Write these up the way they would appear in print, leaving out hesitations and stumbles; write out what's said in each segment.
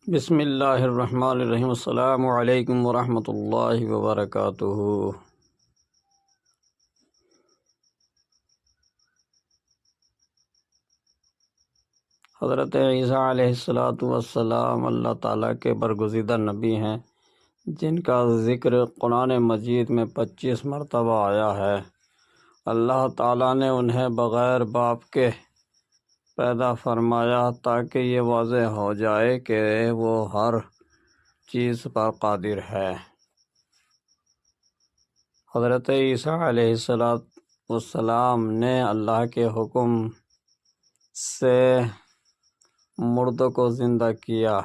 بسم اللہ الرحمن الرحیم۔ السلام علیکم ورحمۃ اللہ وبرکاتہ۔ حضرت عیسیٰ علیہ السلام اللہ تعالیٰ کے برگزیدہ نبی ہیں، جن کا ذکر قرآن مجید میں 25 مرتبہ آیا ہے۔ اللہ تعالیٰ نے انہیں بغیر باپ کے پیدا فرمایا تاکہ یہ واضح ہو جائے کہ وہ ہر چیز پر قادر ہے۔ حضرت عیسیٰ علیہ السلام نے اللہ کے حکم سے مردوں کو زندہ کیا،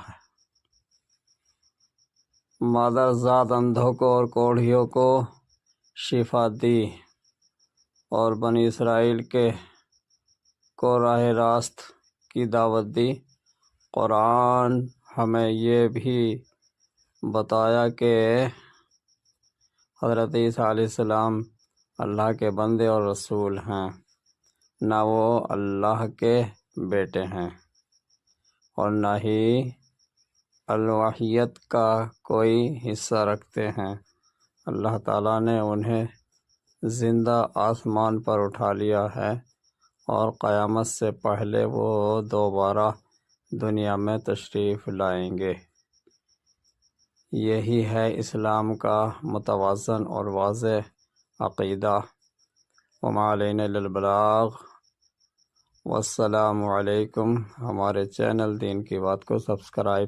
مادر ذات اندھوں کو اور کوڑھیوں کو شفا دی، اور بنی اسرائیل کو راہ راست کی دعوت دی۔ قرآن ہمیں یہ بھی بتایا کہ حضرت عیسیٰ علیہ السلام اللہ کے بندے اور رسول ہیں، نہ وہ اللہ کے بیٹے ہیں اور نہ ہی الوحیت کا کوئی حصہ رکھتے ہیں۔ اللہ تعالیٰ نے انہیں زندہ آسمان پر اٹھا لیا ہے اور قیامت سے پہلے وہ دوبارہ دنیا میں تشریف لائیں گے۔ یہی ہے اسلام کا متوازن اور واضح عقیدہ۔ وما علینا الا البلاغ۔ والسلام علیکم۔ ہمارے چینل دین کی بات کو سبسکرائب